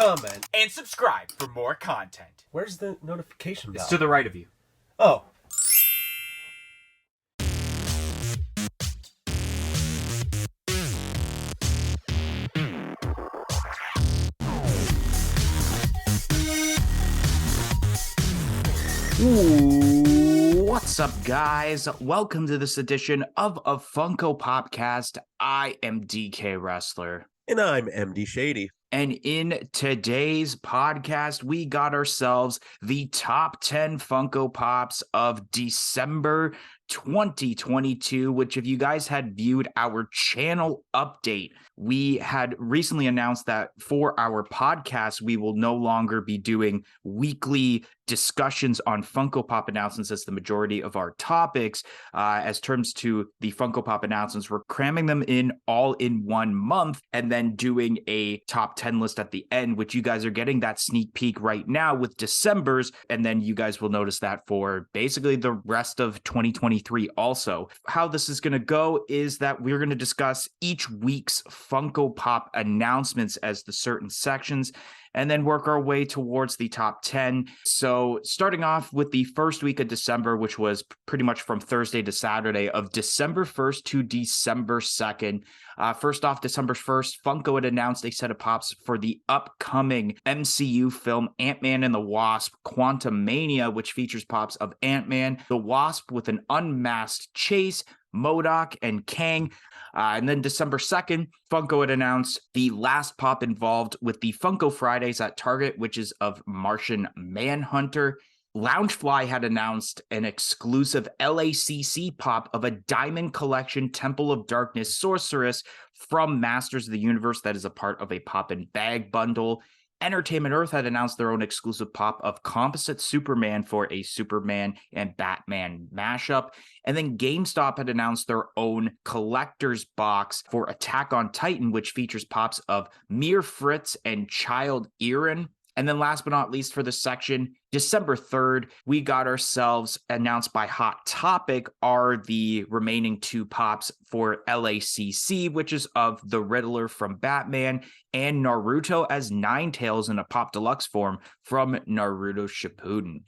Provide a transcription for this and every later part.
comment, and subscribe for more content. Where's the notification bell? It's to the right of you. Oh. What's up, guys? Welcome to this edition of a Funko Popcast. I am DK Wrestler. And I'm MD Shady. And in today's podcast, we got ourselves the top 10 Funko Pops of December 2022, which if you guys had viewed our channel update, we had recently announced that for our podcast, we will no longer be doing weekly discussions on Funko Pop announcements as the majority of our topics. As terms to the Funko Pop announcements, we're cramming them in all in 1 month and then doing a top 10 list at the end, which you guys are getting that sneak peek right now with December's. And then you guys will notice that for basically the rest of 2023 also. How this is going to go is that we're going to discuss each week's Funko Pop announcements as the certain sections, and then work our way towards the top 10. So starting off with the first week of December, which was pretty much from Thursday to Saturday of December 1st to December 2nd. First off, December 1st, Funko had announced a set of pops for the upcoming MCU film Ant-Man and the Wasp Quantumania, which features pops of Ant-Man, the Wasp with an unmasked Chase, MODOK, and Kang. And then December 2nd, Funko had announced the last pop involved with the Funko Fridays at Target, which is of Martian Manhunter. Loungefly had announced an exclusive LACC pop of a Diamond Collection Temple of Darkness Sorceress from Masters of the Universe that is a part of a Pop and Bag bundle. Entertainment Earth had announced their own exclusive pop of Composite Superman for a Superman and Batman mashup. And then GameStop had announced their own collector's box for Attack on Titan, which features pops of Mir Fritz and Child Eren. And then last but not least for this section, December 3rd, we got ourselves announced by Hot Topic are the remaining 2 pops for LACC, which is of the Riddler from Batman and Naruto as Ninetales in a Pop Deluxe form from Naruto Shippuden.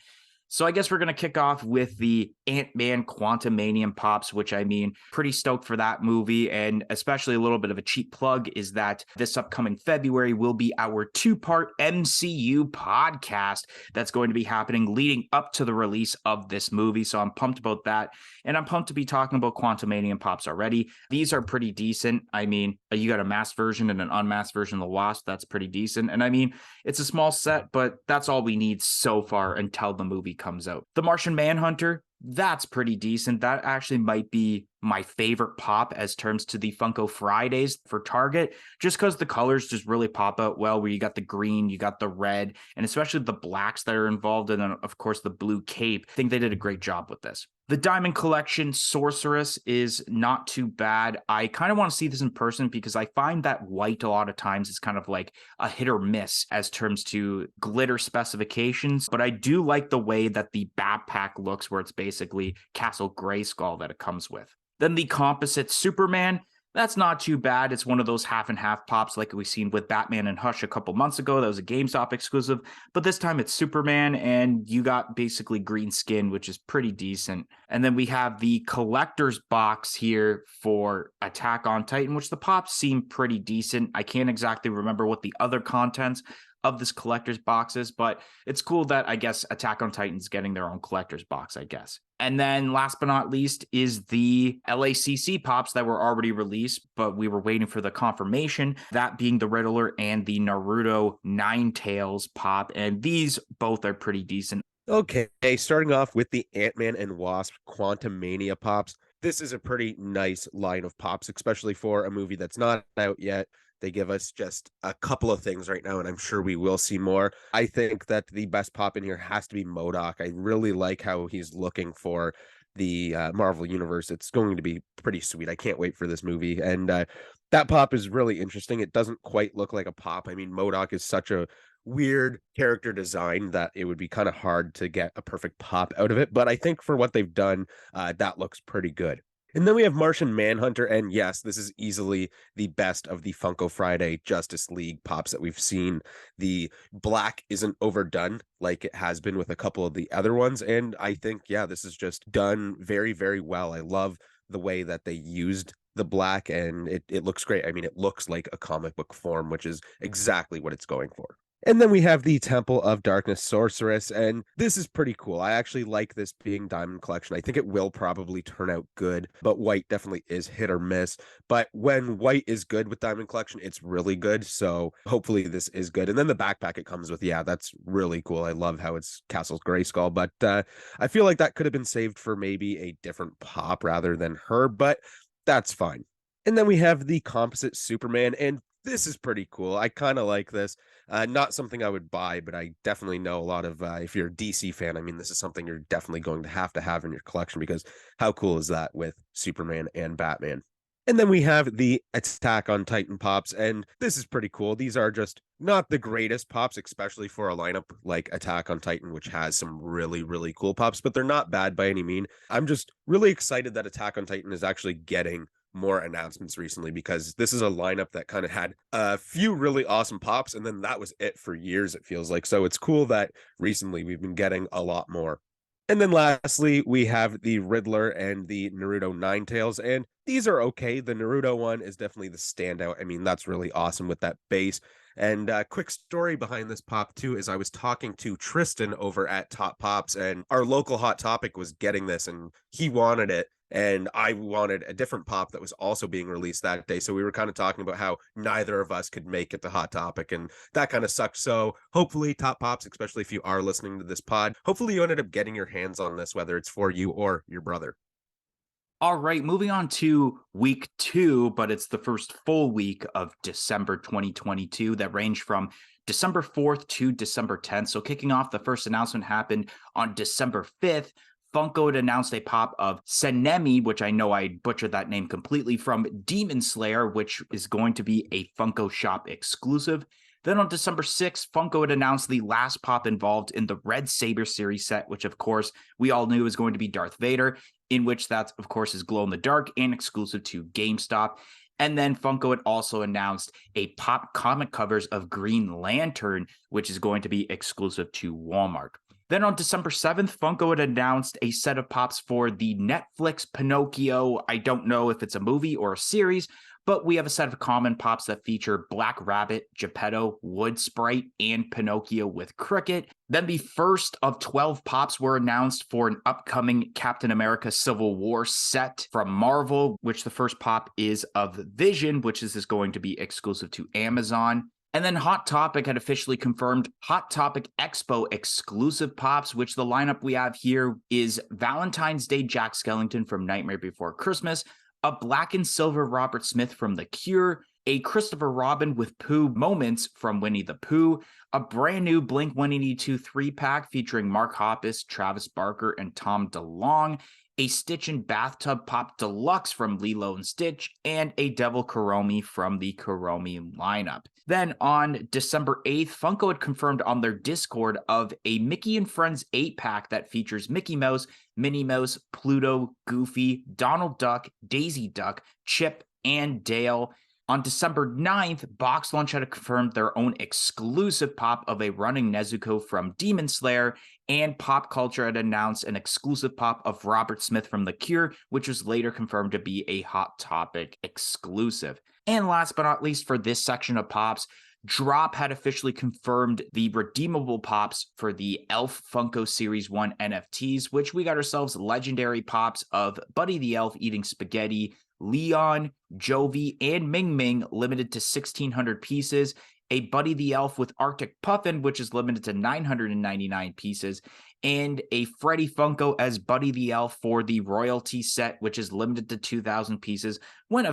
So I guess we're going to kick off with the Ant-Man Quantumania pops, which I mean, pretty stoked for that movie. And especially a little bit of a cheap plug is that this upcoming February will be our 2-part MCU podcast that's going to be happening leading up to the release of this movie. So I'm pumped about that. And I'm pumped to be talking about Quantumania pops already. These are pretty decent. I mean, you got a masked version and an unmasked version of the Wasp. That's pretty decent. And I mean, it's a small set, but that's all we need so far until the movie comes out. The Martian Manhunter, that's pretty decent. That actually might be my favorite pop as terms to the Funko Fridays for Target, just because the colors just really pop out well, where you got the green, you got the red, and especially the blacks that are involved, and then of course the blue cape. I think they did a great job with this. The Diamond Collection Sorceress is not too bad. I kind of want to see this in person because I find that white a lot of times is kind of like a hit or miss as terms to glitter specifications, but I do like the way that the backpack looks, where it's basically Castle Grayskull that it comes with. Then the Composite Superman, that's not too bad. It's one of those half and half pops like we've seen with Batman and Hush a couple months ago. That was a GameStop exclusive, but this time it's Superman and you got basically green skin, which is pretty decent. And then we have the collector's box here for Attack on Titan, which the pops seem pretty decent. I can't exactly remember what the other contents of this collector's box is, but it's cool that I guess Attack on Titan's getting their own collector's box, I guess. And then last but not least is the LACC pops that were already released, but we were waiting for the confirmation, that being the Riddler and the Naruto Ninetales pop. And these both are pretty decent. Okay, starting off with the Ant-Man and Wasp Quantumania pops. This is a pretty nice line of pops, especially for a movie that's not out yet. They give us just a couple of things right now, and I'm sure we will see more. I think that the best pop in here has to be MODOK. I really like how he's looking for the Marvel Universe. It's going to be pretty sweet. I can't wait for this movie. And that pop is really interesting. It doesn't quite look like a pop. I mean, MODOK is such a weird character design that it would be kind of hard to get a perfect pop out of it. But I think for what they've done, that looks pretty good. And then we have Martian Manhunter, and yes, this is easily the best of the Funko Friday Justice League pops that we've seen. The black isn't overdone like it has been with a couple of the other ones, and I think, yeah, this is just done very, very well. I love the way that they used the black, and it looks great. I mean, it looks like a comic book form, which is exactly what it's going for. And then we have the Temple of Darkness Sorceress, and this is pretty cool. I actually like this being Diamond Collection. I think it will probably turn out good, but white definitely is hit or miss. But when white is good with Diamond Collection, it's really good. So hopefully this is good. And then the backpack it comes with, yeah, that's really cool. I love how it's Castle's Grayskull, but I feel like that could have been saved for maybe a different pop rather than her, but that's fine. And then we have the composite Superman, and this is pretty cool. I kind of like this. Not something I would buy, but I definitely know a lot of, if you're a DC fan, I mean, this is something you're definitely going to have in your collection because how cool is that with Superman and Batman? And then we have the Attack on Titan pops, and this is pretty cool. These are just not the greatest pops, especially for a lineup like Attack on Titan, which has some really, really cool pops, but they're not bad by any mean. I'm just really excited that Attack on Titan is actually getting more announcements recently because this is a lineup that kind of had a few really awesome pops, and then that was it for years, it feels like. So it's cool that recently we've been getting a lot more. And then lastly, we have the Riddler and the Naruto Ninetales, and these are okay. The Naruto one is definitely the standout. I mean, that's really awesome with that base. And quick story behind this pop too is I was talking to Tristan over at Top Pops, and our local Hot Topic was getting this, and he wanted it. And I wanted a different pop that was also being released that day. So we were kind of talking about how neither of us could make it to Hot Topic, and that kind of sucked. So hopefully, Top Pops, especially if you are listening to this pod, hopefully you ended up getting your hands on this, whether it's for you or your brother. All right, moving on to week 2, but it's the first full week of December 2022 that ranged from December 4th to December 10th. So kicking off, the first announcement happened on December 5th. Funko had announced a pop of Senemi, which I know I butchered that name completely, from Demon Slayer, which is going to be a Funko Shop exclusive. Then on December 6th, Funko had announced the last pop involved in the Red Saber series set, which of course we all knew was going to be Darth Vader, in which that of course is glow in the dark and exclusive to GameStop. And then Funko had also announced a pop comic covers of Green Lantern, which is going to be exclusive to Walmart. Then on December 7th, Funko had announced a set of pops for the Netflix Pinocchio. I don't know if it's a movie or a series, but we have a set of common pops that feature Black Rabbit, Geppetto, Wood Sprite, and Pinocchio with Cricket. Then the first of 12 pops were announced for an upcoming Captain America Civil War set from Marvel, which the first pop is of Vision, which is going to be exclusive to Amazon. And then Hot Topic had officially confirmed Hot Topic Expo exclusive pops, which the lineup we have here is Valentine's Day Jack Skellington from Nightmare Before Christmas, a black and silver Robert Smith from The Cure, a Christopher Robin with Pooh moments from Winnie the Pooh, a brand new Blink-182 3-pack featuring Mark Hoppus, Travis Barker, and Tom DeLonge, a Stitch and Bathtub Pop Deluxe from Lilo and Stitch, and a Devil Kuromi from the Kuromi lineup. Then on December 8th, Funko had confirmed on their Discord of a Mickey and Friends 8-pack that features Mickey Mouse, Minnie Mouse, Pluto, Goofy, Donald Duck, Daisy Duck, Chip, and Dale. On December 9th, Box Lunch had confirmed their own exclusive pop of a running Nezuko from Demon Slayer, and Pop Culture had announced an exclusive pop of Robert Smith from The Cure, which was later confirmed to be a Hot Topic exclusive. And last but not least for this section of pops, Drop had officially confirmed the redeemable pops for the Elf Funko Series 1 NFTs, which we got ourselves legendary pops of Buddy the Elf eating spaghetti, Leon, Jovi, and Ming Ming, limited to 1,600 pieces, a Buddy the Elf with Arctic Puffin, which is limited to 999 pieces, and a Freddy Funko as Buddy the Elf for the royalty set, which is limited to 2,000 pieces, when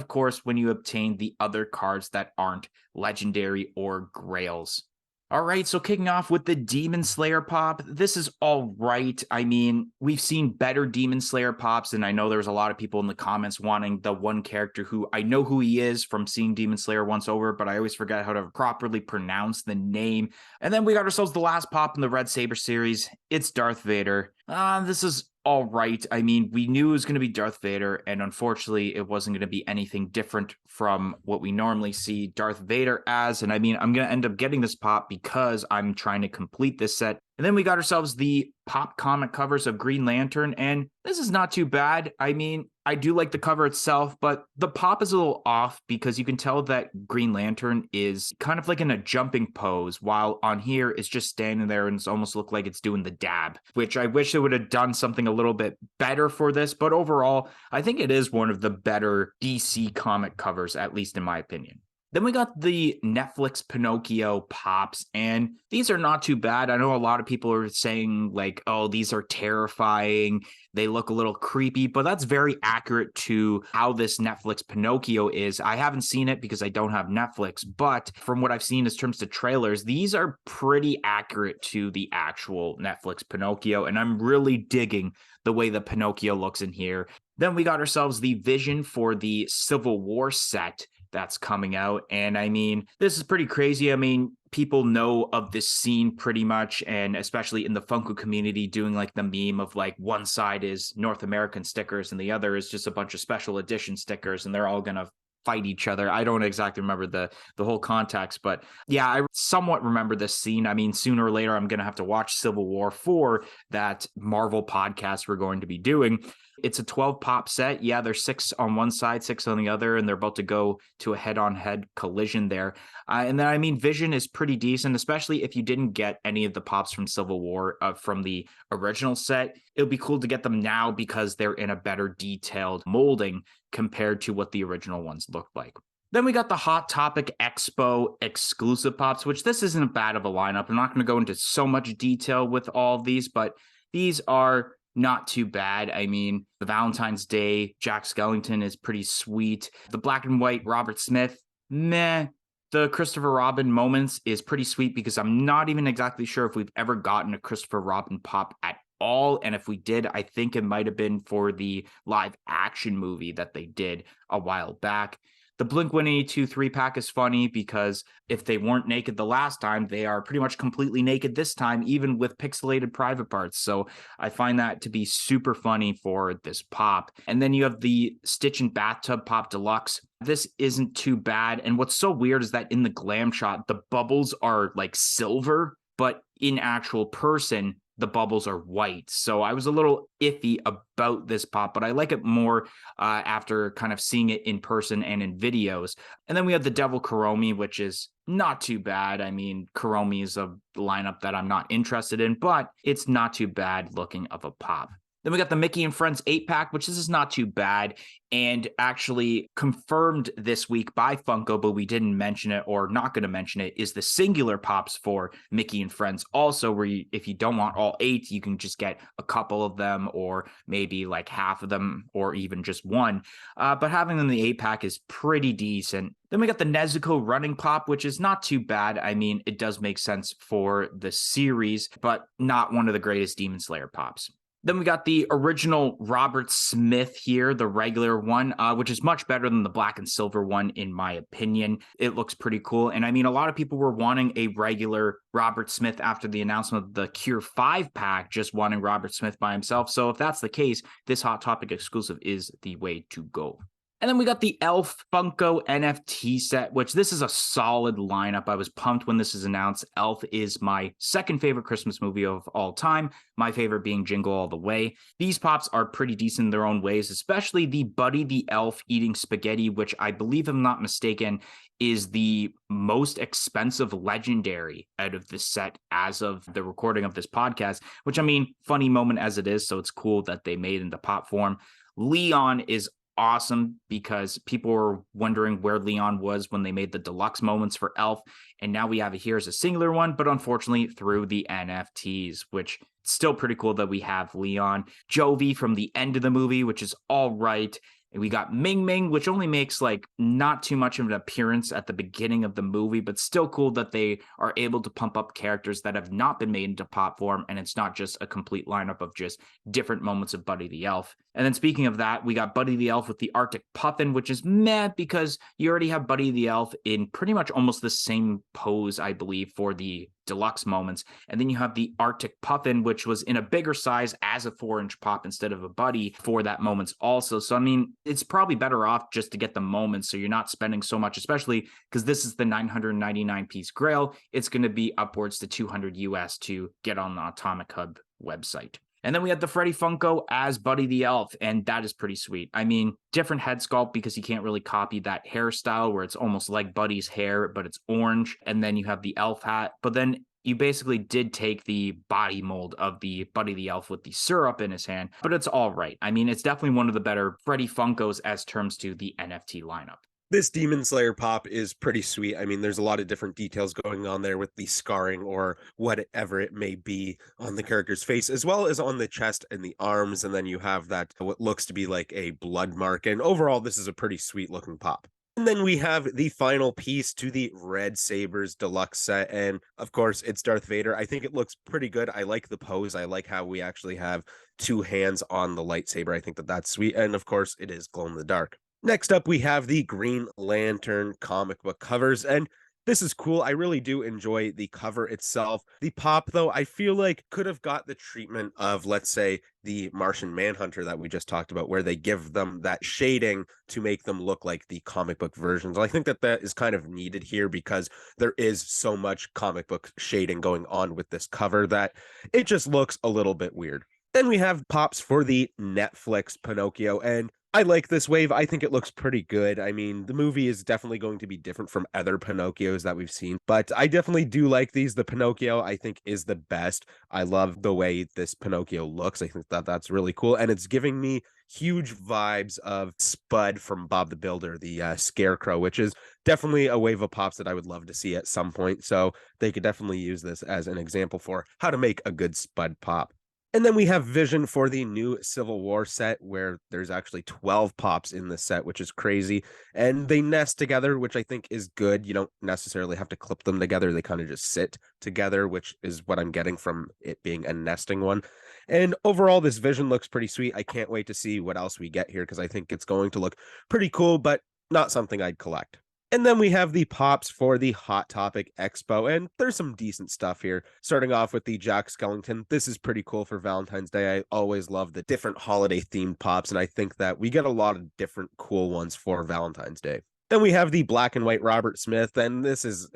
you obtain the other cards that aren't legendary or grails. All right, so kicking off with the Demon Slayer pop, this is all right. I mean, we've seen better Demon Slayer pops, and I know there's a lot of people in the comments wanting the one character who I know who he is from seeing Demon Slayer once over, but I always forget how to properly pronounce the name. And then we got ourselves the last pop in the Red Saber series. It's Darth Vader. This is all right. I mean, we knew it was going to be Darth Vader, and unfortunately, it wasn't going to be anything different from what we normally see Darth Vader as. And I mean, I'm going to end up getting this pop because I'm trying to complete this set. And then we got ourselves the pop comic covers of Green Lantern, and this is not too bad. I mean, I do like the cover itself, but the pop is a little off because you can tell that Green Lantern is kind of like in a jumping pose, while on here it's just standing there and it's almost look like it's doing the dab, which I wish they would have done something a little bit better for this. But overall, I think it is one of the better DC comic covers, at least in my opinion. Then we got the Netflix Pinocchio pops, and these are not too bad. I know a lot of people are saying like, oh, these are terrifying. They look a little creepy, but that's very accurate to how this Netflix Pinocchio is. I haven't seen it because I don't have Netflix, but from what I've seen in terms of trailers, these are pretty accurate to the actual Netflix Pinocchio, and I'm really digging the way the Pinocchio looks in here. Then we got ourselves the Vision for the Civil War set that's coming out. And I mean, this is pretty crazy. I mean, people know of this scene pretty much, and especially in the Funko community, doing like the meme of like one side is North American stickers and the other is just a bunch of special edition stickers, and they're all gonna fight each other. I don't exactly remember the whole context, but yeah, I somewhat remember this scene. I mean, sooner or later, I'm gonna have to watch Civil War 4, that Marvel podcast we're going to be doing. It's a 12 pop set. Yeah, there's 6 on one side, 6 on the other, and they're about to go to a head-on-head collision there. And then, I mean, Vision is pretty decent, especially if you didn't get any of the pops from Civil War from the original set. It would be cool to get them now because they're in a better detailed molding compared to what the original ones looked like. Then we got the Hot Topic Expo exclusive pops, which this isn't bad of a lineup. I'm not going to go into so much detail with all of these, but these are not too bad. I mean, the Valentine's Day Jack Skellington is pretty sweet. The black and white Robert Smith, meh. The Christopher Robin moments is pretty sweet because I'm not even exactly sure if we've ever gotten a Christopher Robin pop at all. And if we did, I think it might have been for the live action movie that they did a while back. The Blink-182 3-pack is funny because if they weren't naked the last time, they are pretty much completely naked this time, even with pixelated private parts. So I find that to be super funny for this pop. And then you have the Stitch and Bathtub Pop Deluxe. This isn't too bad. And what's so weird is that in the glam shot, the bubbles are like silver, but in actual person, the bubbles are white. So I was a little iffy about this pop, but I like it more after kind of seeing it in person and in videos. And then we have the Devil Kuromi, which is not too bad. I mean, Kuromi is a lineup that I'm not interested in, but it's not too bad looking of a pop. Then we got the Mickey and Friends 8-pack, which this is not too bad, and actually confirmed this week by Funko, but we didn't mention it or not going to mention it, is the singular pops for Mickey and Friends also, where you, if you don't want all 8, you can just get a couple of them or maybe like half of them or even just one. But having them in the 8-pack is pretty decent. Then we got the Nezuko running pop, which is not too bad. I mean, it does make sense for the series, but not one of the greatest Demon Slayer pops. Then we got the original Robert Smith here, the regular one, which is much better than the black and silver one, in my opinion. It looks pretty cool. And I mean, a lot of people were wanting a regular Robert Smith after the announcement of the Cure 5-pack, just wanting Robert Smith by himself. So if that's the case, this Hot Topic exclusive is the way to go. And then we got the Elf Funko NFT set, which this is a solid lineup. I was pumped when this was announced. Elf is my second favorite Christmas movie of all time, my favorite being Jingle All the Way. These pops are pretty decent in their own ways, especially the Buddy the Elf eating spaghetti, which I believe, if I'm not mistaken, is the most expensive legendary out of this set as of the recording of this podcast, which, I mean, funny moment as it is, so it's cool that they made into pop form. Leon is awesome because people were wondering where Leon was when they made the deluxe moments for Elf, and now we have it here as a singular one, but unfortunately through the NFTs, which still pretty cool that we have Leon. Jovi from the end of the movie, which is all right. And we got Ming Ming, which only makes like not too much of an appearance at the beginning of the movie, but still cool that they are able to pump up characters that have not been made into pop form, and it's not just a complete lineup of just different moments of Buddy the Elf. And then speaking of that, we got Buddy the Elf with the Arctic Puffin, which is meh because you already have Buddy the Elf in pretty much almost the same pose, I believe, for the deluxe moments. And then you have the Arctic Puffin, which was in a bigger size as a 4-inch pop instead of a buddy for that moments also. So, I mean, it's probably better off just to get the moments so you're not spending so much, especially because this is the 999 piece grail. It's going to be upwards to 200 US to get on the Atomic Hub website. And then we had the Freddy Funko as Buddy the Elf, and that is pretty sweet. I mean, different head sculpt because you can't really copy that hairstyle where it's almost like Buddy's hair, but it's orange. And then you have the elf hat. But then you basically did take the body mold of the Buddy the Elf with the syrup in his hand, but it's all right. I mean, it's definitely one of the better Freddy Funkos as terms to the NFT lineup. This Demon Slayer pop is pretty sweet. I mean, there's a lot of different details going on there with the scarring or whatever it may be on the character's face, as well as on the chest and the arms. And then you have that, what looks to be like a blood mark. And overall, this is a pretty sweet looking pop. And then we have the final piece to the Red Sabers deluxe set. And of course, it's Darth Vader. I think it looks pretty good. I like the pose. I like how we actually have two hands on the lightsaber. I think that that's sweet. And of course, it is glow in the dark. Next up, we have the Green Lantern comic book covers, and this is cool. I really do enjoy the cover itself. The pop, though, I feel like could have got the treatment of, let's say, the Martian Manhunter that we just talked about, where they give them that shading to make them look like the comic book versions. I think that that is kind of needed here because there is so much comic book shading going on with this cover that it just looks a little bit weird. Then we have pops for the Netflix Pinocchio, and I like this wave. I think it looks pretty good. I mean, the movie is definitely going to be different from other Pinocchios that we've seen, but I definitely do like these. The Pinocchio, I think, is the best. I love the way this Pinocchio looks. I think that that's really cool, and it's giving me huge vibes of Spud from Bob the Builder, the Scarecrow, which is definitely a wave of pops that I would love to see at some point. So they could definitely use this as an example for how to make a good Spud pop. And then we have Vision for the new Civil War set, where there's actually 12 pops in the set, which is crazy. And they nest together, which I think is good. You don't necessarily have to clip them together. They kind of just sit together, which is what I'm getting from it being a nesting one. And overall, this Vision looks pretty sweet. I can't wait to see what else we get here because I think it's going to look pretty cool, but not something I'd collect. And then we have the pops for the Hot Topic Expo, and there's some decent stuff here. Starting off with the Jack Skellington. This is pretty cool for Valentine's Day. I always love the different holiday-themed pops, and I think that we get a lot of different cool ones for Valentine's Day. Then we have the black and white Robert Smith, and this is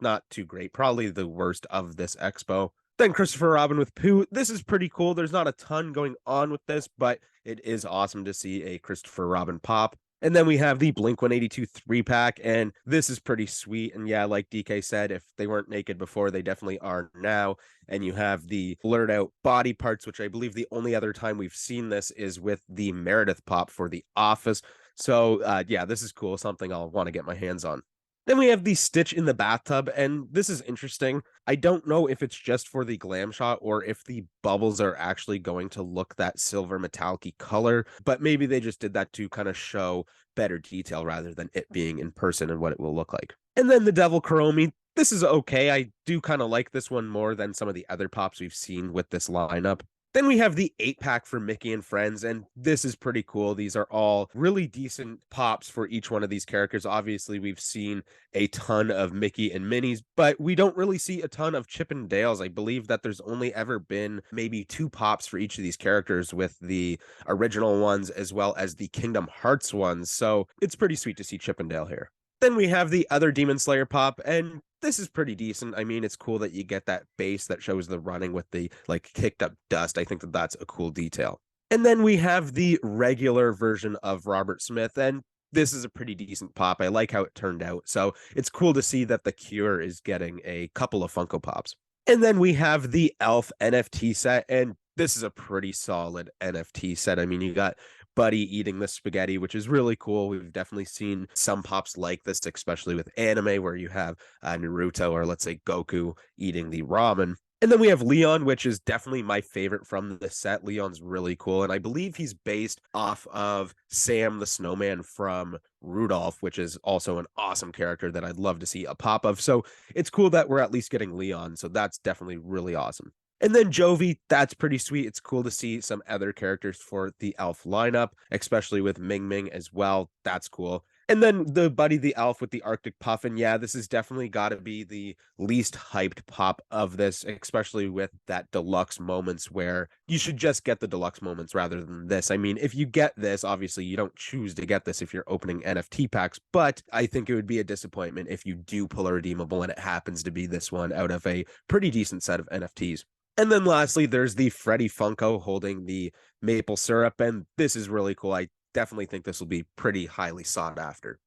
not too great. Probably the worst of this expo. Then Christopher Robin with Pooh. This is pretty cool. There's not a ton going on with this, but it is awesome to see a Christopher Robin pop. And then we have the Blink-182 3-pack, and this is pretty sweet. And yeah, like DK said, if they weren't naked before, they definitely are now. And you have the blurred out body parts, which I believe the only other time we've seen this is with the Meredith pop for The Office. So yeah, this is cool. Something I'll want to get my hands on. Then we have the Stitch in the bathtub, and this is interesting. I don't know if it's just for the glam shot or if the bubbles are actually going to look that silver metallic color, but maybe they just did that to kind of show better detail rather than it being in person and what it will look like. And then the Devil Kuromi. This is okay. I do kind of like this one more than some of the other pops we've seen with this lineup. Then we have the 8-pack for Mickey and Friends, and this is pretty cool. These are all really decent pops for each one of these characters. Obviously, we've seen a ton of Mickey and Minnie's, but we don't really see a ton of Chip and Dale's. I believe that there's only ever been maybe 2 pops for each of these characters, with the original ones as well as the Kingdom Hearts ones. So it's pretty sweet to see Chip and Dale here. Then we have the other Demon Slayer pop, and this is pretty decent. I mean, it's cool that you get that base that shows the running with the like kicked up dust. I think that that's a cool detail. And then we have the regular version of Robert Smith, and this is a pretty decent pop. I like how it turned out. So it's cool to see that the Cure is getting a couple of Funko Pops. And then we have the Elf NFT set, and this is a pretty solid NFT set. I mean, you got Buddy eating the spaghetti, which is really cool. We've definitely seen some pops like this, especially with anime, where you have Naruto or let's say Goku eating the ramen. And then we have Leon, which is definitely my favorite from the set. Leon's really cool, and I believe he's based off of Sam the Snowman from Rudolph, which is also an awesome character that I'd love to see a pop of. So it's cool that we're at least getting Leon, so that's definitely really awesome. And then Jovi, that's pretty sweet. It's cool to see some other characters for the Elf lineup, especially with Ming Ming as well. That's cool. And then the Buddy the Elf with the Arctic Puffin. Yeah, this has definitely got to be the least hyped pop of this, especially with that deluxe moments where you should just get the deluxe moments rather than this. I mean, if you get this, obviously you don't choose to get this if you're opening NFT packs, but I think it would be a disappointment if you do pull a redeemable and it happens to be this one out of a pretty decent set of NFTs. And then lastly, there's the Freddy Funko holding the maple syrup, and this is really cool. I definitely think this will be pretty highly sought after.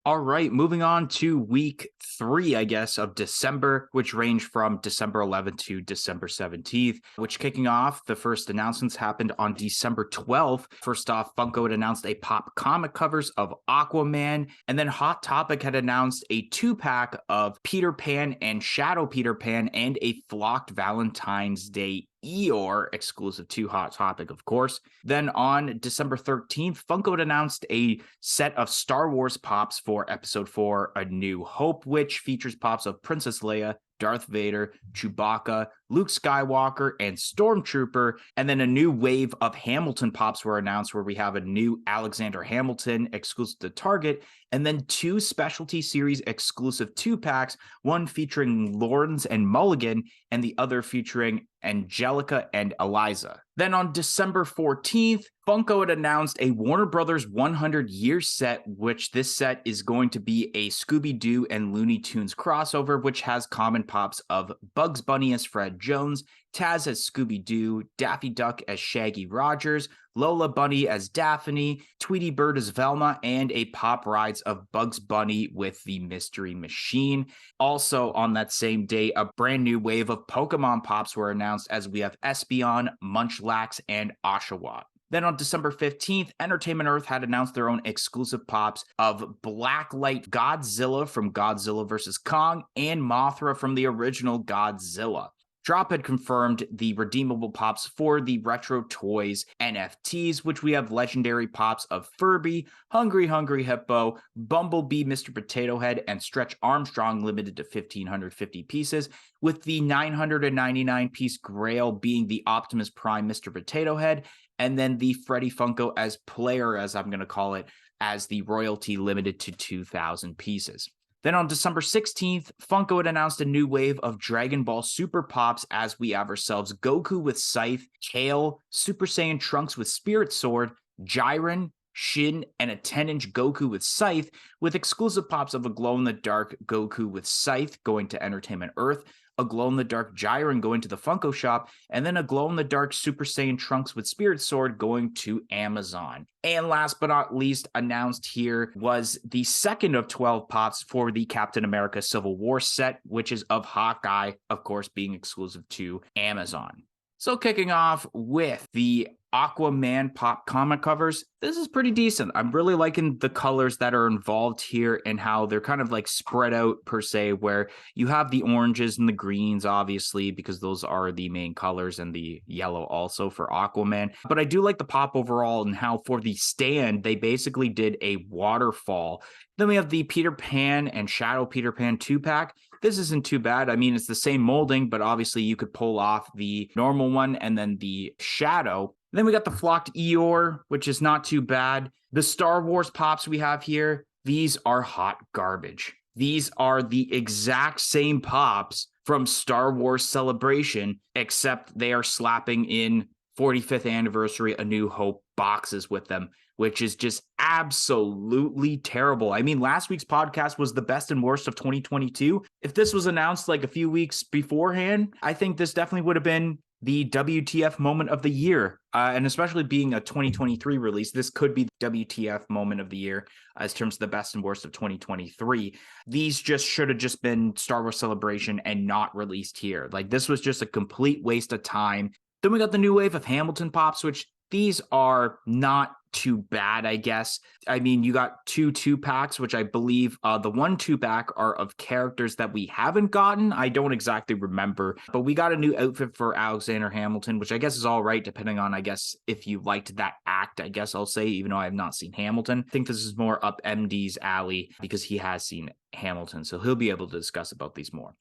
All right, moving on to week 3, I guess, of December, which range from December 11th to December 17th, which kicking off, the first announcements happened on December 12th. First off, Funko had announced a pop comic covers of Aquaman, and then Hot Topic had announced a 2-pack of Peter Pan and Shadow Peter Pan and a flocked Valentine's Day Eeyore exclusive to Hot Topic, of course. Then on December 13th, Funko had announced a set of Star Wars pops for Episode 4, A New Hope, which features pops of Princess Leia, Darth Vader, Chewbacca, Luke Skywalker, and Stormtrooper. And then a new wave of Hamilton pops were announced, where we have a new Alexander Hamilton exclusive to Target, and then 2 specialty series exclusive 2-packs, one featuring Lawrence and Mulligan, and the other featuring Angelica and Eliza. Then on December 14th, Funko had announced a Warner Brothers 100-year set, which this set is going to be a Scooby-Doo and Looney Tunes crossover, which has common pops of Bugs Bunny as Fred Jones, Taz as Scooby-Doo, Daffy Duck as Shaggy Rogers, Lola Bunny as Daphne, Tweety Bird as Velma, and a pop rides of Bugs Bunny with the Mystery Machine. Also on that same day, a brand new wave of Pokemon pops were announced, as we have Espeon, Munchlax, and Oshawott. Then on December 15th, Entertainment Earth had announced their own exclusive pops of Blacklight Godzilla from Godzilla vs. Kong and Mothra from the original Godzilla. Drop had confirmed the redeemable pops for the Retro Toys NFTs, which we have legendary pops of Furby, Hungry Hungry Hippo, Bumblebee, Mr. Potato Head, and Stretch Armstrong, limited to 1,550 pieces, with the 999-piece Grail being the Optimus Prime Mr. Potato Head, and then the Freddy Funko as player, as I'm going to call it, as the royalty, limited to 2,000 pieces. Then on December 16th, Funko had announced a new wave of Dragon Ball Super Pops, as we have ourselves Goku with Scythe, Kale, Super Saiyan Trunks with Spirit Sword, Jiren, Shin, and a 10-inch Goku with Scythe, with exclusive pops of a glow-in-the-dark Goku with Scythe going to Entertainment Earth, a glow-in-the-dark Jiren going to the Funko Shop, and then a glow-in-the-dark Super Saiyan Trunks with Spirit Sword going to Amazon. And last but not least, announced here was the second of 12 pops for the Captain America Civil War set, which is of Hawkeye, of course, being exclusive to Amazon. So kicking off with the Aquaman pop comic covers, this is pretty decent. I'm really liking the colors that are involved here and how they're kind of like spread out per se, where you have the oranges and the greens, obviously, because those are the main colors, and the yellow also for Aquaman. But I do like the pop overall, and how for the stand, they basically did a waterfall. Then we have the Peter Pan and Shadow Peter Pan 2-pack. This isn't too bad. I mean, it's the same molding, but obviously you could pull off the normal one and then the Shadow. Then we got the flocked Eeyore, which is not too bad. The Star Wars pops we have here, these are hot garbage. These are the exact same pops from Star Wars Celebration, except they are slapping in 45th anniversary A New Hope boxes with them, which is just absolutely terrible. I mean, last week's podcast was the best and worst of 2022. If this was announced like a few weeks beforehand, I think this definitely would have been the WTF moment of the year. And especially being a 2023 release, this could be the WTF moment of the year as terms of the best and worst of 2023. These just should have just been Star Wars Celebration and not released here. Like, this was just a complete waste of time. Then we got the new wave of Hamilton pops, which these are not too bad, I guess. I mean, you got 2-packs, which I believe the 1-2-pack are of characters that we haven't gotten. I don't exactly remember, but we got a new outfit for Alexander Hamilton, which I guess is all right, depending on, I guess, if you liked that act, I guess I'll say, even though I have not seen Hamilton. I think this is more up MD's alley because he has seen Hamilton, so he'll be able to discuss about these more.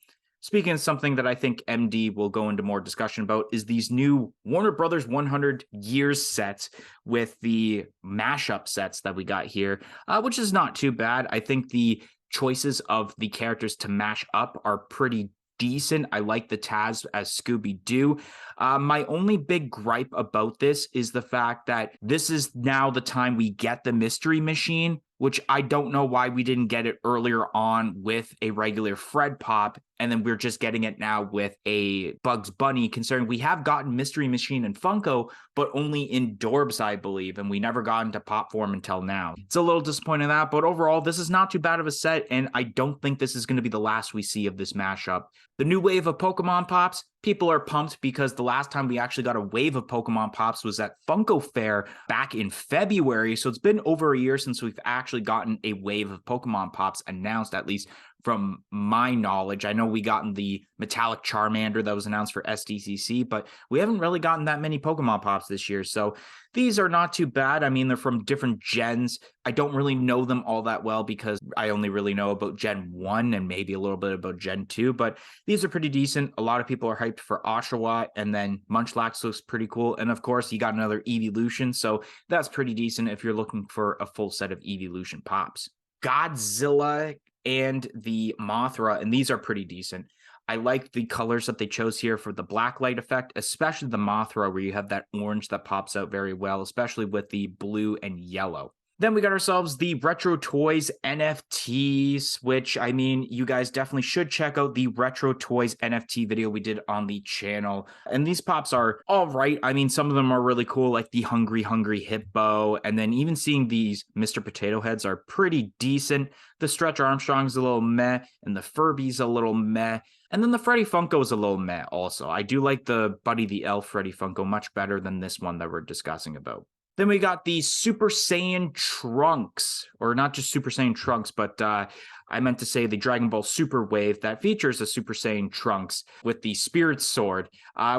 speaking of something that I think MD will go into more discussion about, is these new Warner Brothers 100 years sets with the mashup sets that we got here, which is not too bad. I think the choices of the characters to mash up are pretty decent. I like the Taz as Scooby-Doo. My only big gripe about this is the fact that this is now the time we get the Mystery Machine, which I don't know why we didn't get it earlier on with a regular Fred Pop, and then we're just getting it now with a Bugs Bunny, considering we have gotten Mystery Machine and Funko, but only in Dorbs, I believe, and we never got into pop form until now. It's a little disappointing in that, but overall, this is not too bad of a set, and I don't think this is going to be the last we see of this mashup. The new wave of Pokemon Pops, people are pumped because the last time we actually got a wave of Pokemon Pops was at Funko Fair back in February. So it's been over a year since we've actually gotten a wave of Pokemon Pops announced, at least from my knowledge. I know we gotten the metallic Charmander that was announced for SDCC, but we haven't really gotten that many Pokemon Pops this year. So these are not too bad. I mean, they're from different gens. I don't really know them all that well because I only really know about Gen 1 and maybe a little bit about Gen 2, but these are pretty decent. A lot of people are hyped for Oshawott, and then Munchlax looks pretty cool. And of course, you got another Evolution, so that's pretty decent if you're looking for a full set of Evolution Pops. Godzilla and the Mothra, and these are pretty decent. I like the colors that they chose here for the black light effect, especially the Mothra, where you have that orange that pops out very well, especially with the blue and yellow. Then we got ourselves the Retro Toys NFTs, which, I mean, you guys definitely should check out the Retro Toys NFT video we did on the channel. And these pops are all right. I mean, some of them are really cool, like the Hungry Hungry Hippo. And then even seeing these Mr. Potato Heads are pretty decent. The Stretch Armstrong's a little meh, and the Furby's a little meh. And then the Freddy Funko is a little meh also. I do like the Buddy the Elf Freddy Funko much better than this one that we're discussing about. Then we got the Super Saiyan Trunks, or not just Super Saiyan Trunks, but I meant to say the Dragon Ball Super Wave that features a Super Saiyan Trunks with the Spirit Sword,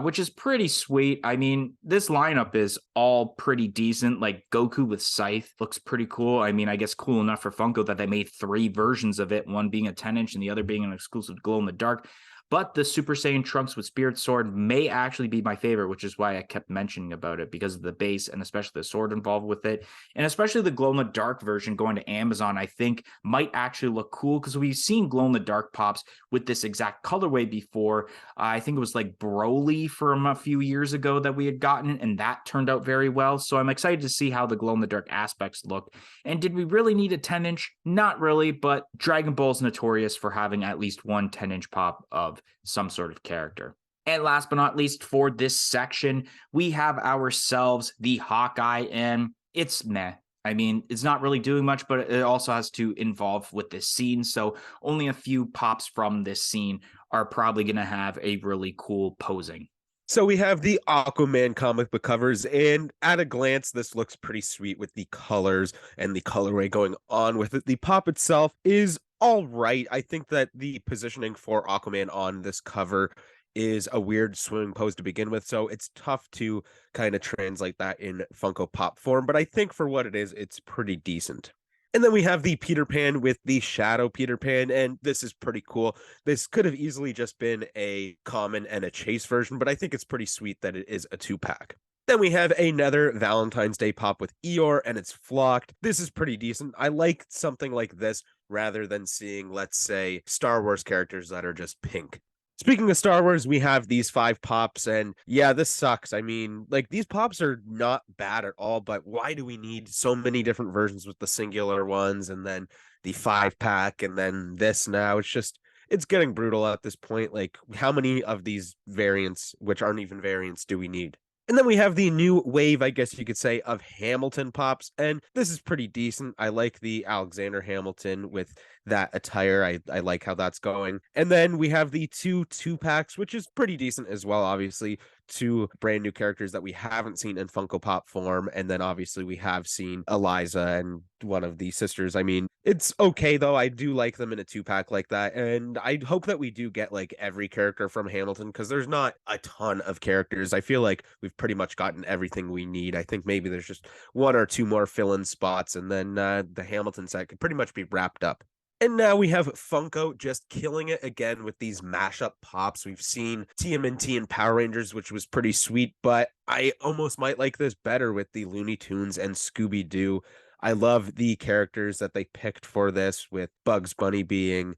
which is pretty sweet. I mean, this lineup is all pretty decent. Like Goku with Scythe looks pretty cool. I mean, I guess cool enough for Funko that they made 3 versions of it, one being a 10-inch and the other being an exclusive glow in the dark. But the Super Saiyan Trunks with Spirit Sword may actually be my favorite, which is why I kept mentioning about it, because of the base and especially the sword involved with it. And especially the glow-in-the-dark version going to Amazon, I think might actually look cool, because we've seen glow-in-the-dark pops with this exact colorway before. I think it was like Broly from a few years ago that we had gotten, and that turned out very well. So I'm excited to see how the glow-in-the-dark aspects look. And did we really need a 10-inch? Not really, but Dragon Ball is notorious for having at least one 10-inch pop of some sort of character. And last but not least, for this section, we have ourselves the Hawkeye, and it's meh. I mean, it's not really doing much, but it also has to involve with this scene. So only a few pops from this scene are probably going to have a really cool posing. So we have the Aquaman comic book covers, and at a glance, this looks pretty sweet with the colors and the colorway going on with it. The pop itself is all right. I think that the positioning for Aquaman on this cover is a weird swimming pose to begin with, so it's tough to kind of translate that in Funko Pop form, but I think for what it is, it's pretty decent. And then we have the Peter Pan with the Shadow Peter Pan, and this is pretty cool. This could have easily just been a common and a chase version, but I think it's pretty sweet that it is a 2-pack. Then we have another Valentine's Day pop with Eeyore, and it's flocked. This is pretty decent. I like something like this rather than seeing, let's say, Star Wars characters that are just pink. Speaking of Star Wars, we have these 5 pops, and yeah, this sucks. I mean, like, these pops are not bad at all, but why do we need so many different versions with the singular ones, and then the 5-pack, and then this now? It's getting brutal at this point. Like, how many of these variants, which aren't even variants, do we need? And then we have the new wave, I guess you could say, of Hamilton pops, and this is pretty decent. I like the Alexander Hamilton with that attire. I like how that's going. And then we have the 2-packs, which is pretty decent as well, obviously. 2 brand new characters that we haven't seen in Funko Pop form, and then obviously we have seen Eliza and one of the sisters. I mean, it's okay though. I do like them in a 2-pack like that, and I hope that we do get like every character from Hamilton, because there's not a ton of characters. I feel like we've pretty much gotten everything we need. I think maybe there's just 1 or 2 more fill-in spots, and then the Hamilton set could pretty much be wrapped up. And now we have Funko just killing it again with these mashup pops. We've seen TMNT and Power Rangers, which was pretty sweet, but I almost might like this better with the Looney Tunes and Scooby Doo. I love the characters that they picked for this, with Bugs Bunny being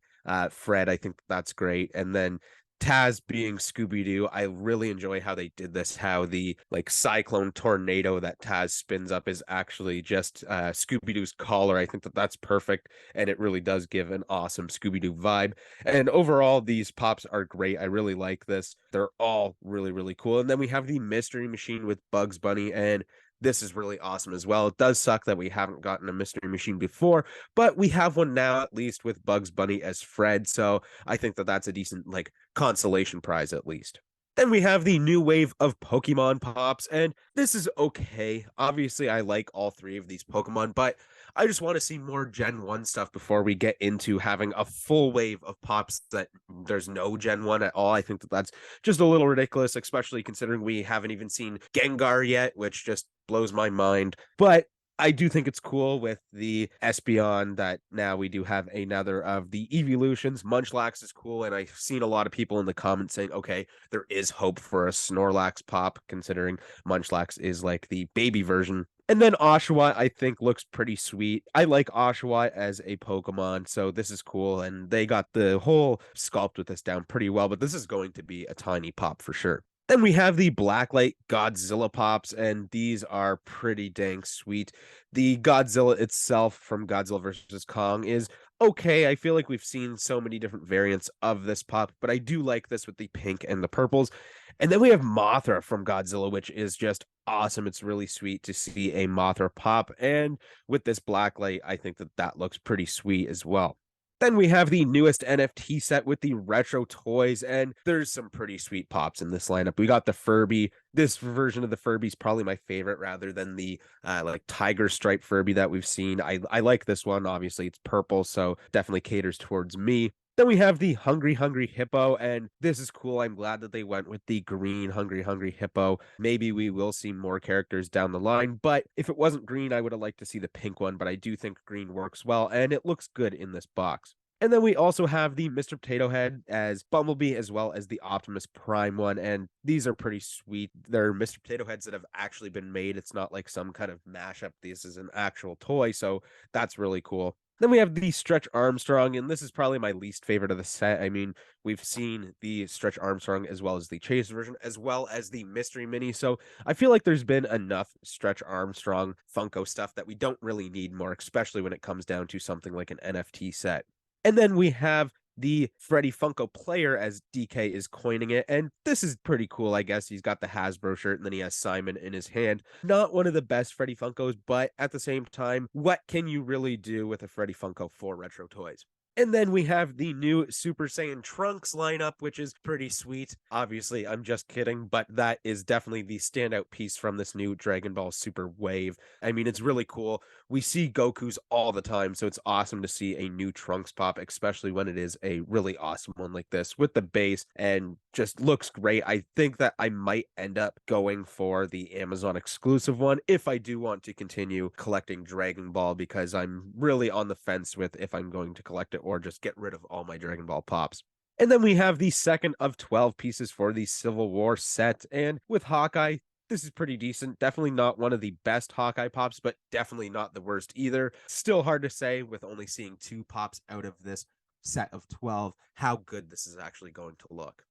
Fred. I think that's great. And then Taz being Scooby Doo. I really enjoy how they did this, how the like cyclone tornado that Taz spins up is actually just Scooby Doo's collar. I think that that's perfect, and it really does give an awesome Scooby Doo vibe. And overall, these pops are great. I really like this. They're all really, really cool. And then we have the Mystery Machine with Bugs Bunny, and this is really awesome as well. It does suck that we haven't gotten a Mystery Machine before, but we have one now, at least with Bugs Bunny as Fred. So I think that that's a decent like consolation prize at least. Then we have the new wave of Pokemon pops, and this is okay. Obviously, I like all three of these Pokemon, but I just want to see more Gen 1 stuff before we get into having a full wave of pops that there's no Gen 1 at all. I think that that's just a little ridiculous, especially considering we haven't even seen Gengar yet, which just blows my mind. But I do think it's cool with the Espeon that now we do have another of the evolutions. Munchlax is cool, and I've seen a lot of people in the comments saying, okay, there is hope for a Snorlax pop, considering Munchlax is like the baby version. And then Oshawott, I think, looks pretty sweet. I like Oshawott as a Pokemon, so this is cool. And they got the whole sculpt with this down pretty well, but this is going to be a tiny pop for sure. Then we have the Blacklight Godzilla pops, and these are pretty dang sweet. The Godzilla itself from Godzilla vs. Kong is okay. I feel like we've seen so many different variants of this pop, but I do like this with the pink and the purples. And then we have Mothra from Godzilla, which is just awesome. It's really sweet to see a Mothra pop. And with this Blacklight, I think that that looks pretty sweet as well. Then we have the newest NFT set with the retro toys, and there's some pretty sweet pops in this lineup. We got the Furby. This version of the Furby is probably my favorite, rather than the like tiger stripe Furby that we've seen. I like this one. Obviously, it's purple, so definitely caters towards me. Then we have the Hungry Hungry Hippo, and this is cool. I'm glad that they went with the green Hungry Hungry Hippo. Maybe we will see more characters down the line, but if it wasn't green, I would have liked to see the pink one, but I do think green works well, and it looks good in this box. And then we also have the Mr. Potato Head as Bumblebee, as well as the Optimus Prime one. And these are pretty sweet. They're Mr. Potato Heads that have actually been made. It's not like some kind of mashup. This is an actual toy. So that's really cool. Then we have the Stretch Armstrong, and this is probably my least favorite of the set. I mean, we've seen the Stretch Armstrong as well as the Chase version, as well as the Mystery Mini. So I feel like there's been enough Stretch Armstrong Funko stuff that we don't really need more, especially when it comes down to something like an NFT set. And then we have the Freddy Funko player, as DK is coining it. And this is pretty cool, I guess. He's got the Hasbro shirt, and then he has Simon in his hand. Not one of the best Freddy Funkos, but at the same time, what can you really do with a Freddy Funko for retro toys? And then we have the new Super Saiyan Trunks lineup, which is pretty sweet. Obviously, I'm just kidding, but that is definitely the standout piece from this new Dragon Ball Super wave. I mean, it's really cool. We see Goku's all the time, so it's awesome to see a new Trunks pop, especially when it is a really awesome one like this with the base and just looks great. I think that I might end up going for the Amazon exclusive one if I do want to continue collecting Dragon Ball, because I'm really on the fence with if I'm going to collect it or just get rid of all my Dragon Ball pops. And then we have the second of 12 pieces for the Civil War set. And with Hawkeye, this is pretty decent. Definitely not one of the best Hawkeye pops, but definitely not the worst either. Still hard to say, with only seeing 2 pops out of this set of 12, how good this is actually going to look.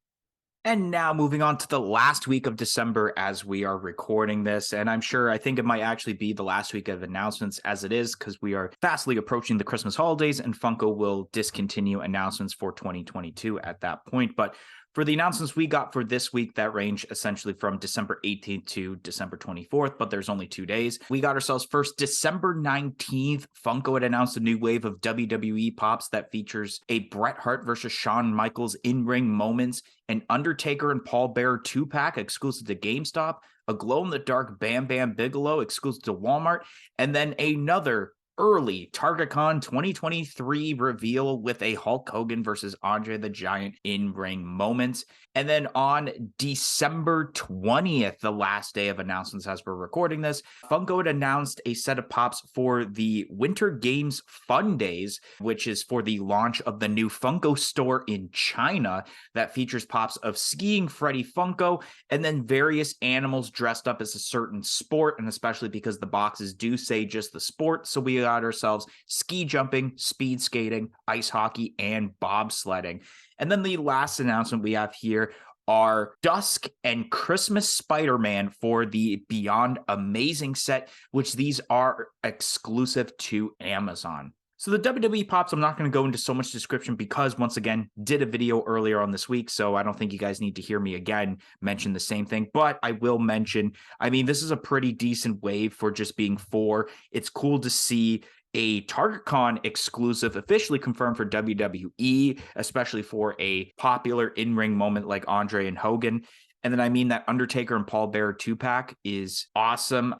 And now moving on to the last week of December as we are recording this. And I think it might actually be the last week of announcements as it is, because we are fastly approaching the Christmas holidays and Funko will discontinue announcements for 2022 at that point. But for the announcements we got for this week, that range essentially from December 18th to December 24th, but there's only 2 days. We got ourselves first December 19th. Funko had announced a new wave of WWE pops that features a Bret Hart versus Shawn Michaels in-ring moments, an Undertaker and Paul Bearer 2-pack exclusive to GameStop, a glow-in-the-dark Bam Bam Bigelow exclusive to Walmart, and then another early TargetCon 2023 reveal with a Hulk Hogan versus Andre the Giant in-ring moment. And then on December 20th, the last day of announcements as we're recording this, Funko had announced a set of pops for the Winter Games Fundays, which is for the launch of the new Funko store in China that features pops of skiing Freddy Funko and then various animals dressed up as a certain sport, and especially because the boxes do say just the sport. So we got ourselves ski jumping, speed skating, ice hockey, and bobsledding. And then the last announcement we have here are Dusk and Christmas Spider-Man for the Beyond Amazing set, which these are exclusive to Amazon. So the WWE pops, I'm not going to go into so much description because, once again, did a video earlier on this week, so I don't think you guys need to hear me again mention the same thing. But I will mention, I mean, this is a pretty decent wave for just being 4. It's cool to see a TargetCon exclusive officially confirmed for WWE, especially for a popular in-ring moment like Andre and Hogan. And then I mean that Undertaker and Paul Bearer 2-pack is awesome.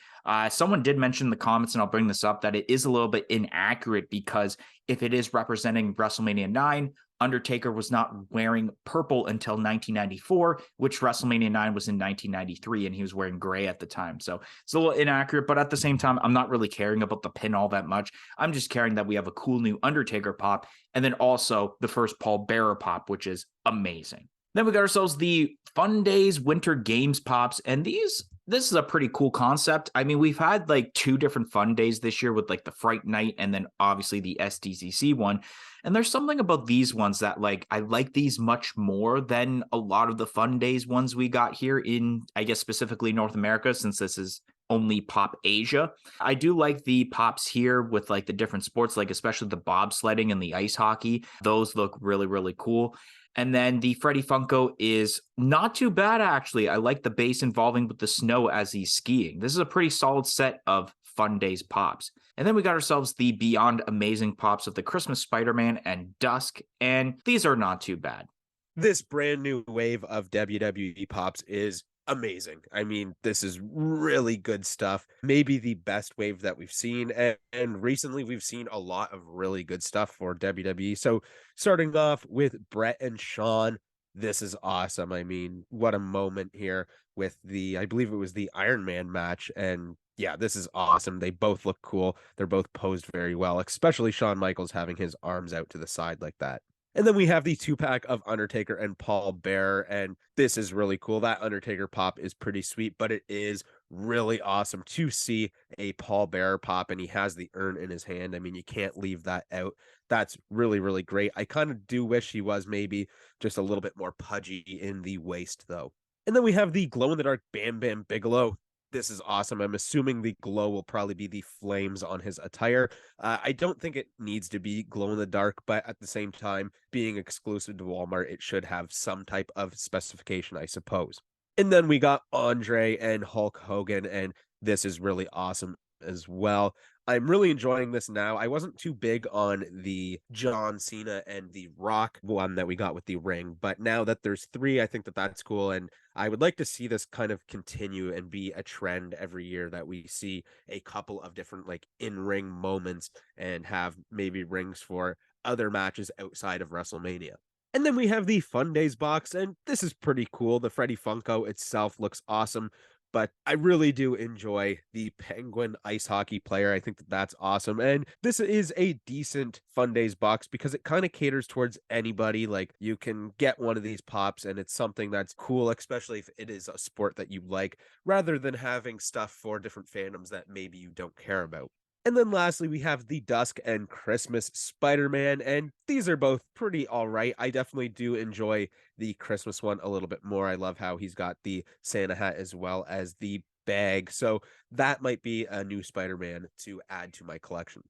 Someone did mention in the comments, and I'll bring this up, that it is a little bit inaccurate because if it is representing WrestleMania 9, Undertaker was not wearing purple until 1994, which WrestleMania 9 was in 1993, and he was wearing gray at the time. So it's a little inaccurate, but at the same time, I'm not really caring about the pin all that much. I'm just caring that we have a cool new Undertaker pop, and then also the first Paul Bearer pop, which is amazing. Then we got ourselves the Fundays Winter Games pops, and this is a pretty cool concept. I mean, we've had like 2 different Fundays this year with like the Fright Night and then obviously the SDCC one. And there's something about these ones that like I like these much more than a lot of the Fundays ones we got here in, I guess, specifically North America, since this is only Pop Asia. I do like the pops here with like the different sports, like especially the bobsledding and the ice hockey. Those look really, really cool. And then the Freddy Funko is not too bad, actually. I like the base involving with the snow as he's skiing. This is a pretty solid set of Fundays pops. And then we got ourselves the Beyond Amazing pops of the Christmas Spider-Man and Dusk, and these are not too bad. This brand new wave of WWE pops is amazing. I mean, this is really good stuff. Maybe the best wave that we've seen. And recently we've seen a lot of really good stuff for WWE. So starting off with Brett and Sean, this is awesome. I mean, what a moment here with I believe it was the Iron Man match. And yeah, this is awesome. They both look cool. They're both posed very well, especially Shawn Michaels having his arms out to the side like that. And then we have the 2-pack of Undertaker and Paul Bearer, and this is really cool. That Undertaker pop is pretty sweet, but it is really awesome to see a Paul Bearer pop, and he has the urn in his hand. I mean, you can't leave that out. That's really, really great. I kind of do wish he was maybe just a little bit more pudgy in the waist, though. And then we have the glow-in-the-dark Bam Bam Bigelow. This is awesome. I'm assuming the glow will probably be the flames on his attire. I don't think it needs to be glow in the dark, but at the same time, being exclusive to Walmart, it should have some type of specification, I suppose. And then we got Andre and Hulk Hogan, and this is really awesome as well. I'm really enjoying this now. I wasn't too big on the John Cena and the Rock one that we got with the ring, but now that there's 3, I think that that's cool. And I would like to see this kind of continue and be a trend every year, that we see a couple of different like in-ring moments and have maybe rings for other matches outside of WrestleMania. And then we have the Fundays box, and this is pretty cool. The Freddy Funko itself looks awesome, but I really do enjoy the Penguin ice hockey player. I think that that's awesome. And this is a decent Fundays box because it kind of caters towards anybody. Like, you can get one of these pops and it's something that's cool, especially if it is a sport that you like, rather than having stuff for different fandoms that maybe you don't care about. And then lastly, we have the Dusk and Christmas Spider-Man, and these are both pretty all right. I definitely do enjoy the Christmas one a little bit more. I love how he's got the Santa hat as well as the bag. So that might be a new Spider-Man to add to my collection.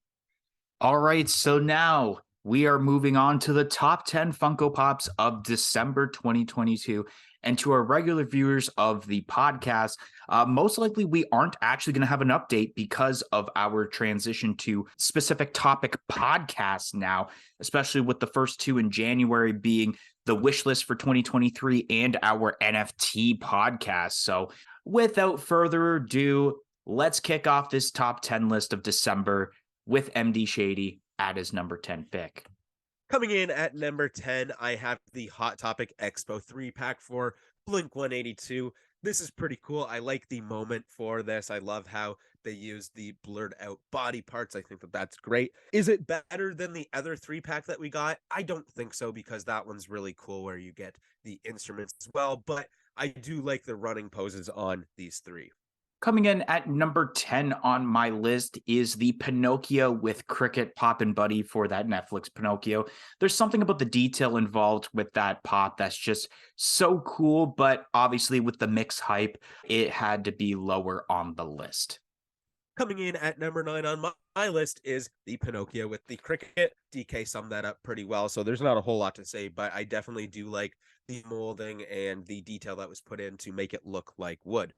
All right, so now we are moving on to the top 10 Funko Pops of December 2022. And to our regular viewers of the podcast, most likely we aren't actually going to have an update because of our transition to specific topic podcasts now, especially with the first 2 in January being the wish list for 2023 and our NFT podcast. So without further ado, let's kick off this top 10 list of December with MD Shady at his number 10 pick. Coming in at number 10, I have the Hot Topic Expo 3-pack for Blink 182. This is pretty cool. I like the moment for this. I love how they use the blurred out body parts. I think that that's great. Is it better than the other 3-pack that we got? I don't think so, because that one's really cool where you get the instruments as well, but I do like the running poses on these three. Coming in at number 10 on my list is the Pinocchio with Cricket Pop and Buddy for that Netflix Pinocchio. There's something about the detail involved with that pop that's just so cool, but obviously with the mix hype, it had to be lower on the list. Coming in at number 9 on my list is the Pinocchio with the cricket. DK summed that up pretty well, so there's not a whole lot to say, but I definitely do like the molding and the detail that was put in to make it look like wood.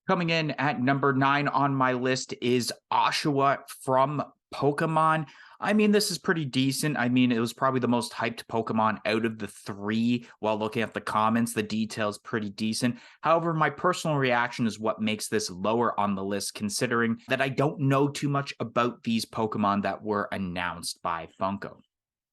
Coming in at number 9 on my list is Oshawa from Pokemon. I mean, this is pretty decent. I mean, it was probably the most hyped Pokemon out of the three. While looking at the comments, the detail's pretty decent. However, my personal reaction is what makes this lower on the list, considering that I don't know too much about these Pokemon that were announced by Funko.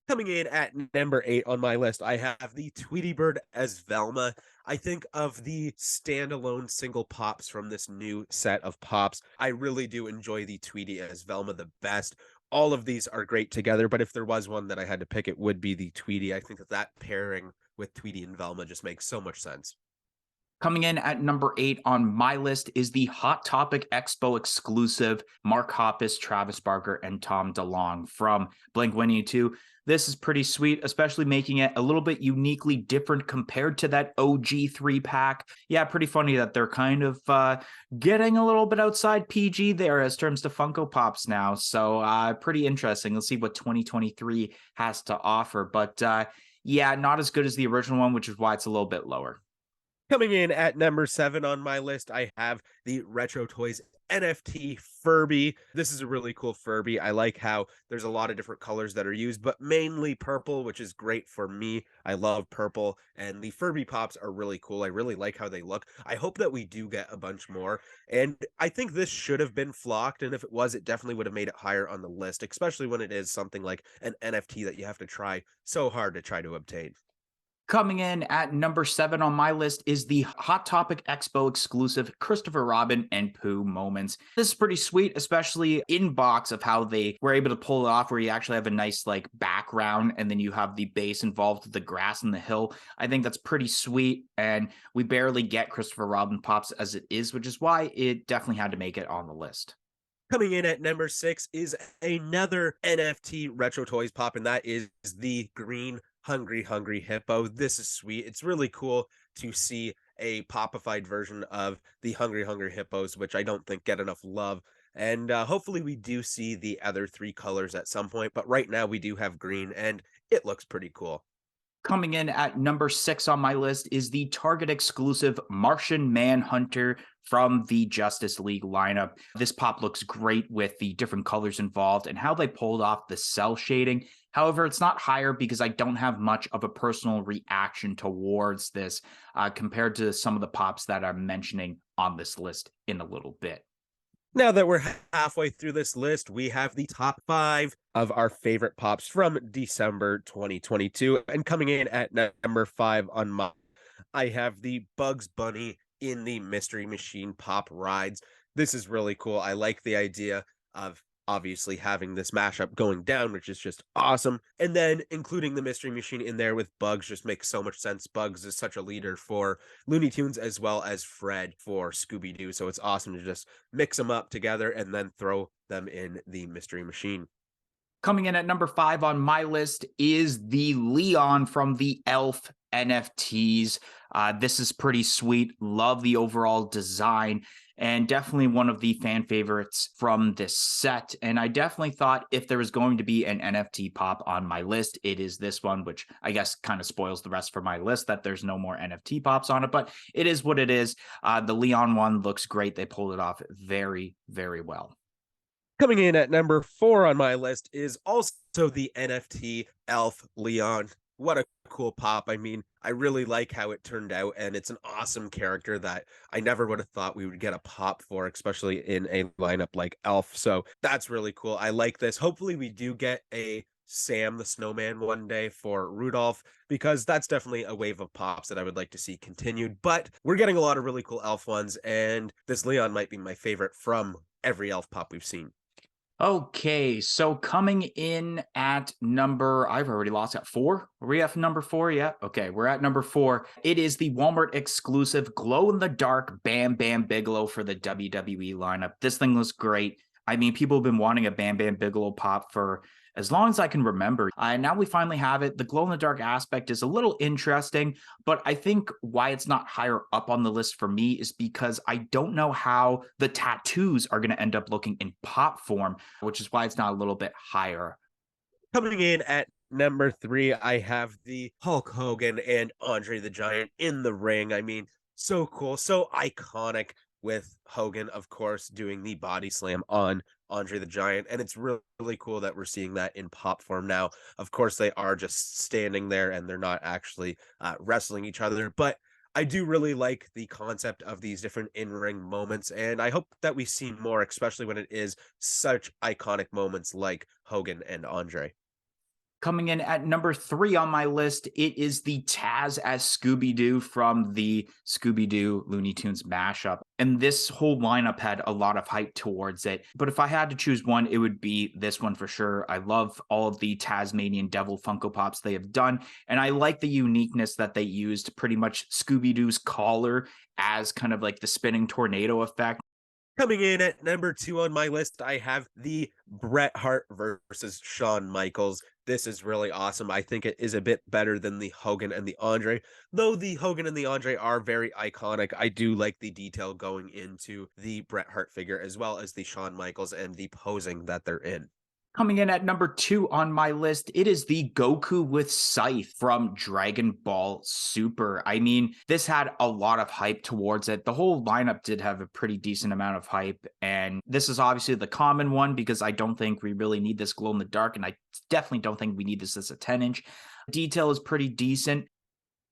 Coming in at number 8 on my list, I have the Tweety Bird as Velma. I think of the standalone single pops from this new set of pops, I really do enjoy the Tweety as Velma the best. All of these are great together, but if there was one that I had to pick, it would be the Tweety. I think that pairing with Tweety and Velma just makes so much sense. Coming in at number 8 on my list is the Hot Topic Expo exclusive Mark Hoppus, Travis Barker, and Tom DeLonge from Blink-182. This is pretty sweet, especially making it a little bit uniquely different compared to that OG 3-pack. Yeah, pretty funny that they're kind of getting a little bit outside PG there as terms to Funko Pops now. So pretty interesting. Let's see what 2023 has to offer. But yeah, not as good as the original one, which is why it's a little bit lower. Coming in at number 7 on my list, I have the Retro Toys NFT Furby. This is a really cool Furby. I like how there's a lot of different colors that are used, but mainly purple, which is great for me. I love purple, and the Furby pops are really cool. I really like how they look. I hope that we do get a bunch more, and I think this should have been flocked, and if it was, it definitely would have made it higher on the list, especially when it is something like an NFT that you have to try so hard to try to obtain. Coming in at number 7 on my list is the Hot Topic Expo exclusive Christopher Robin and Pooh moments. This is pretty sweet, especially in box of how they were able to pull it off, where you actually have a nice like background and then you have the base involved with the grass and the hill. I think that's pretty sweet, and we barely get Christopher Robin pops as it is, which is why it definitely had to make it on the list. Coming in at number 6 is another NFT Retro Toys pop, and that is the green Hungry Hippo. This is sweet. It's really cool to see a popified version of the Hungry Hippos, which I don't think get enough love. And hopefully we do see the other 3 colors at some point, but right now we do have green, and it looks pretty cool. Coming in at number 6 on my list is the Target exclusive Martian Manhunter from the Justice League lineup. This pop looks great with the different colors involved and how they pulled off the cell shading. However, it's not higher because I don't have much of a personal reaction towards this compared to some of the pops that I'm mentioning on this list in a little bit. Now that we're halfway through this list, we have the top 5 of our favorite pops from December 2022. And coming in at number 5 on my, I have the Bugs Bunny in the Mystery Machine pop rides. This is really cool. I like the idea of obviously having this mashup going down, which is just awesome. And then including the Mystery Machine in there with Bugs just makes so much sense. Bugs is such a leader for Looney Tunes as well as Fred for Scooby-Doo. So it's awesome to just mix them up together and then throw them in the Mystery Machine. Coming in at number 5 on my list is the Leon from the Elf NFTs. This is pretty sweet. Love the overall design, and definitely one of the fan favorites from this set. And I definitely thought if there was going to be an NFT pop on my list, it is this one, which I guess kind of spoils the rest for my list that there's no more NFT pops on it, but it is what it is. The Leon one looks great. They pulled it off very, very well. Coming in at number 4 on my list is also the NFT Elf Leon. What a cool pop. I mean, I really like how it turned out, and it's an awesome character that I never would have thought we would get a pop for, especially in a lineup like Elf. So that's really cool. I like this. Hopefully, we do get a Sam the Snowman one day for Rudolph, because that's definitely a wave of pops that I would like to see continued. But we're getting a lot of really cool Elf ones, and this Leon might be my favorite from every Elf pop we've seen. Okay, so coming in at number, I've already lost at 4. Are we at number 4? Yeah. Okay, we're at number 4. It is the Walmart exclusive glow in the dark Bam Bam Bigelow for the WWE lineup. This thing looks great. I mean, people have been wanting a Bam Bam Bigelow pop for as long as I can remember. Now we finally have it. The glow in the dark aspect is a little interesting, but I think why it's not higher up on the list for me is because I don't know how the tattoos are going to end up looking in pop form, which is why it's not a little bit higher. Coming in at number 3, I have the Hulk Hogan and Andre the Giant in the ring. I mean, so cool, so iconic, with Hogan, of course, doing the body slam on Andre the Giant. And it's really, really cool that we're seeing that in pop form now. Of course, they are just standing there and they're not actually wrestling each other. But I do really like the concept of these different in-ring moments, and I hope that we see more, especially when it is such iconic moments like Hogan and Andre. Coming in at number 3 on my list, it is the Taz as Scooby-Doo from the Scooby-Doo Looney Tunes mashup. And this whole lineup had a lot of hype towards it. But if I had to choose one, it would be this one for sure. I love all of the Tasmanian Devil Funko Pops they have done. And I like the uniqueness that they used pretty much Scooby-Doo's collar as kind of like the spinning tornado effect. Coming in at number 2 on my list, I have the Bret Hart versus Shawn Michaels. This is really awesome. I think it is a bit better than the Hogan and the Andre. Though the Hogan and the Andre are very iconic, I do like the detail going into the Bret Hart figure, as well as the Shawn Michaels and the posing that they're in. Coming in at number 2 on my list, it is the Goku with Scythe from Dragon Ball Super. I mean, this had a lot of hype towards it. The whole lineup did have a pretty decent amount of hype, and this is obviously the common one because I don't think we really need this glow in the dark, and I definitely don't think we need this as a 10-inch. Detail is pretty decent.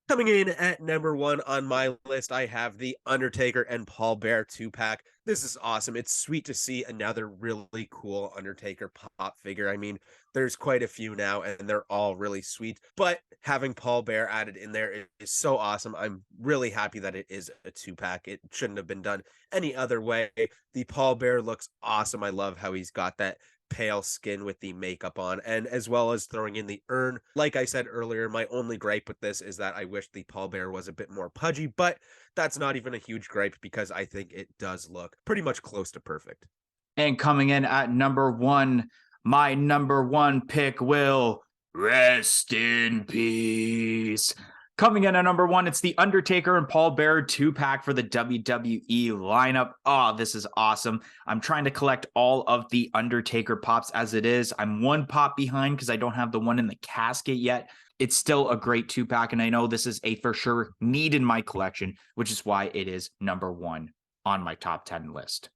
Coming in at number 1 on my list, I have the Undertaker and Paul Bear 2-pack. This is awesome. It's sweet to see another really cool Undertaker pop figure. I mean, there's quite a few now, and they're all really sweet. But having Paul Bear added in there is so awesome. I'm really happy that it is a 2-pack. It shouldn't have been done any other way. The Paul Bear looks awesome. I love how he's got that pale skin with the makeup on, and as well as throwing in the urn. Like I said earlier, my only gripe with this is that I wish the Paul Bear was a bit more pudgy, but that's not even a huge gripe because I think it does look pretty much close to perfect. And coming in at number 1, my number 1 pick will rest in peace. Coming in at number 1, it's the Undertaker and Paul Bearer 2-pack for the WWE lineup. Oh, this is awesome. I'm trying to collect all of the Undertaker pops as it is. I'm 1 pop behind because I don't have the one in the casket yet. It's still a great 2-pack, and I know this is a for sure need in my collection, which is why it is number 1 on my top 10 list.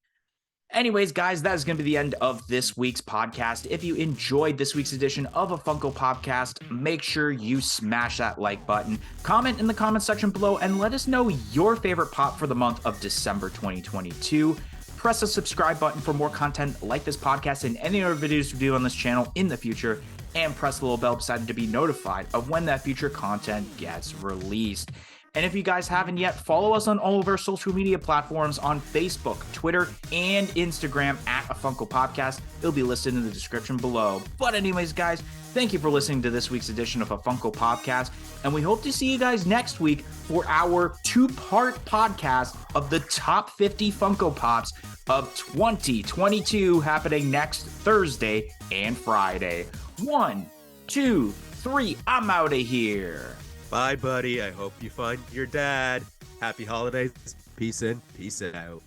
Anyways, guys, that is going to be the end of this week's podcast. If you enjoyed this week's edition of a Funko Popcast, make sure you smash that like button, comment in the comment section below, and let us know your favorite pop for the month of December 2022. Press the subscribe button for more content like this podcast and any other videos we do on this channel in the future, and press the little bell beside it to be notified of when that future content gets released. And if you guys haven't yet, follow us on all of our social media platforms on Facebook, Twitter, and Instagram at A Funko Podcast. It'll be listed in the description below. But anyways, guys, thank you for listening to this week's edition of A Funko Podcast. And we hope to see you guys next week for our 2-part podcast of the top 50 Funko Pops of 2022 happening next Thursday and Friday. 1, 2, 3, I'm out of here. Bye, buddy. I hope you find your dad. Happy holidays. Peace in, peace out.